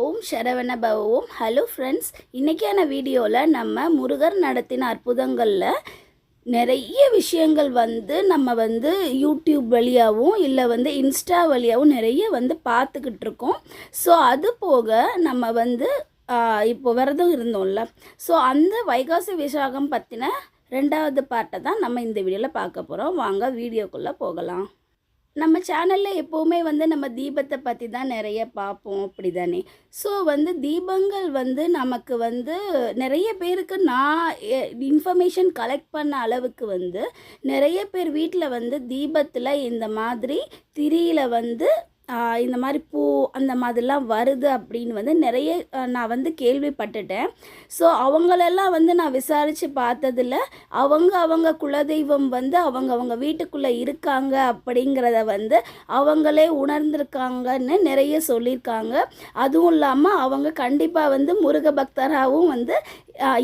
ஓம் சரவண பவ ஓம். Hello friends, இன்றைக்கான வீடியோவில் நம்ம முருகர் நடத்தின அற்புதங்களில் நிறைய விஷயங்கள் நம்ம யூடியூப் வழியாகவும் இல்லை இன்ஸ்டா வழியாகவும் நிறைய பார்த்துக்கிட்டு இருக்கோம். ஸோ அது போக நம்ம இப்போ விரதம் இருந்தோம்ல, ஸோ அந்த வைகாசி விசாகம் பற்றின 2வது பார்ட்டை தான் நம்ம இந்த வீடியோவில் பார்க்க போகிறோம். வாங்க வீடியோக்குள்ளே போகலாம். நம்ம சேனலில் எப்போவுமே நம்ம தீபத்தை பற்றி தான் நிறைய பார்ப்போம், அப்படி தானே? ஸோ தீபங்கள் நமக்கு நிறைய பேருக்கு நான் இன்ஃபர்மேஷன் கலெக்ட் பண்ண அளவுக்கு நிறைய பேர் வீட்டில் தீபத்தில் இந்த மாதிரி திரியில் இந்த மாதிரி பூ அந்த மாதிரிலாம் வருது அப்படின்னு நிறைய நான் கேள்விப்பட்டுட்டேன். ஸோ அவங்களெல்லாம் நான் விசாரித்து பார்த்ததில் அவங்க குலதெய்வம் அவங்க வீட்டுக்குள்ளே இருக்காங்க அப்படிங்கிறத அவங்களே உணர்ந்திருக்காங்கன்னு நிறைய சொல்லியிருக்காங்க. அதுவும் இல்லாமல் அவங்க கண்டிப்பாக முருக பக்தராகவும்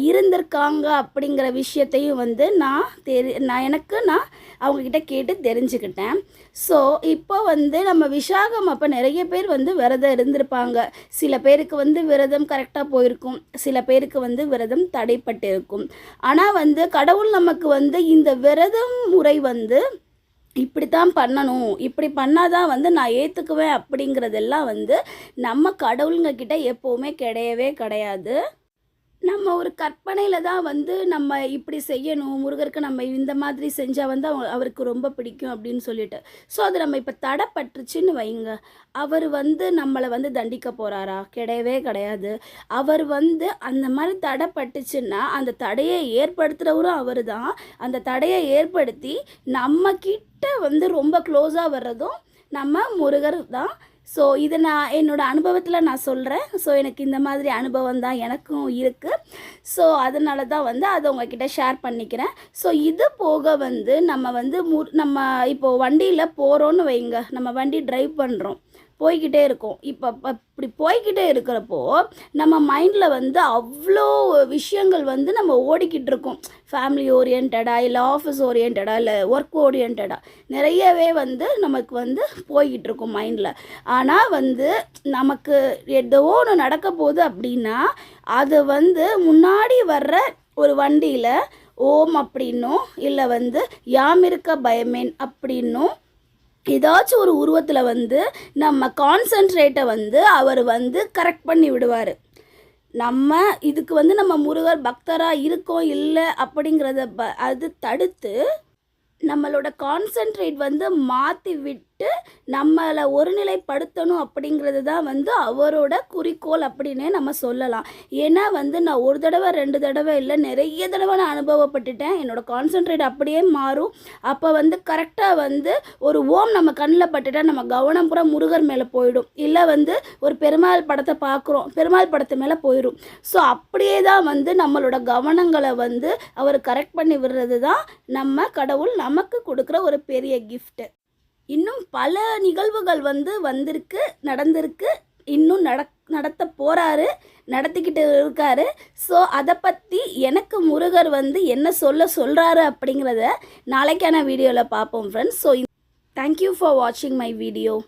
இருந்திருக்காங்க அப்படிங்கிற விஷயத்தையும் நான் அவங்கக்கிட்ட கேட்டு தெரிஞ்சுக்கிட்டேன். ஸோ இப்போ நம்ம விசாகம் அப்போ நிறைய பேர் விரதம் இருந்திருப்பாங்க. சில பேருக்கு விரதம் கரெக்டாக போயிருக்கும், சில பேருக்கு விரதம் தடைப்பட்டு இருக்கும். ஆனால் கடவுள் நமக்கு இந்த விரதம் முறை இப்படி தான் பண்ணணும், இப்படி பண்ணால் தான் நான் ஏற்றுக்குவேன் அப்படிங்கிறதெல்லாம் நம்ம கடவுளுங்க கிட்ட எப்போவுமே கிடையவே கிடையாது. நம்ம ஒரு கற்பனையில் தான் நம்ம இப்படி செய்யணும், முருகருக்கு நம்ம இந்த மாதிரி செஞ்சால் அவருக்கு ரொம்ப பிடிக்கும் அப்படின்னு சொல்லிட்டு. ஸோ அது நம்ம இப்போ தடைப்பட்டுருச்சுன்னு வைங்க, அவர் நம்மளை தண்டிக்க போகிறாரா? கிடையவே கிடையாது. அவர் அந்த மாதிரி தடைப்பட்டுச்சுன்னா அந்த தடையை ஏற்படுத்துகிறவரும் அவர் தான். அந்த தடையை ஏற்படுத்தி நம்ம கிட்ட ரொம்ப க்ளோஸாக வர்றதும் நம்ம முருகர் தான். ஸோ இது நான் என்னோடய அனுபவத்தில் நான் சொல்கிறேன். ஸோ எனக்கு இந்த மாதிரி அனுபவம் தான் எனக்கும் இருக்குது. ஸோ அதனால தான் அதை உங்ககிட்ட ஷேர் பண்ணிக்கிறேன். ஸோ இது போக நம்ம நம்ம இப்போது வண்டியில் போகிறோன்னு வைங்க, நம்ம வண்டி ட்ரைவ் பண்ணுறோம், போய்கிட்டே இருக்கோம். இப்படி போய்கிட்டே இருக்கிறப்போ நம்ம மைண்டில் அவ்வளோ விஷயங்கள் நம்ம ஓடிக்கிட்டு இருக்கோம். ஃபேமிலி ஓரியன்டாக இல்லை ஆஃபீஸ் ஓரியன்டாக இல்லை ஒர்க் ஓரியன்டாக நிறையவே நமக்கு போய்கிட்டு இருக்கும் மைண்டில். ஆனால் நமக்கு ஏதோ ஒன்று நடக்க போகுது அப்படின்னா அது முன்னாடி வர்ற ஒரு வண்டியில் ஓம் அப்படின்னும் இல்லை யாமிருக்க பயமேன் அப்படின்னும் ஏதாச்சும் ஒரு உருவத்தில் நம்ம கான்சன்ட்ரேட்டை அவர் கரெக்ட் பண்ணி விடுவார். நம்ம இதுக்கு நம்ம முருகர் பக்தராக இருக்கோம் இல்லை அப்படிங்கிறத அது தடுத்து நம்மளோட கான்சன்ட்ரேட் மாற்றி விட்டு நம்மளை ஒருநிலைப்படுத்தணும் அப்படிங்கிறது தான் அவரோட குறிக்கோள் அப்படின்னே நம்ம சொல்லலாம். ஏன்னா நான் ஒரு தடவை 2 தடவை இல்லை, நிறைய தடவை நான் அனுபவப்பட்டுட்டேன். என்னோடய கான்சன்ட்ரேட் அப்படியே மாறும். அப்போ கரெக்டாக ஒரு ஓம் நம்ம கண்ணில் பட்டுட்டா நம்ம கவனம் பூரா முருகர் மேலே போயிடும். இல்லை ஒரு பெருமாள் படத்தை பார்க்குறோம், பெருமாள் படத்து மேலே போயிடும். ஸோ அப்படியே தான் நம்மளோட கவனங்களை அவர் கரெக்ட் பண்ணி விடுறது தான் நம்ம கடவுள் நமக்கு கொடுக்குற ஒரு பெரிய கிஃப்ட்டு. இன்னும் பல நிகழ்வுகள் வந்திருக்கு, நடந்திருக்கு, இன்னும் நடத்த போகிறாரு, நடத்திக்கிட்டு இருக்காரு. ஸோ அதை பற்றி எனக்கு முருகர் என்ன சொல்கிறாரு அப்படிங்கிறத நாளைக்கான வீடியோவில் பார்ப்போம் ஃப்ரெண்ட்ஸ். ஸோ தேங்க்யூ ஃபார் வாட்சிங் மை வீடியோ.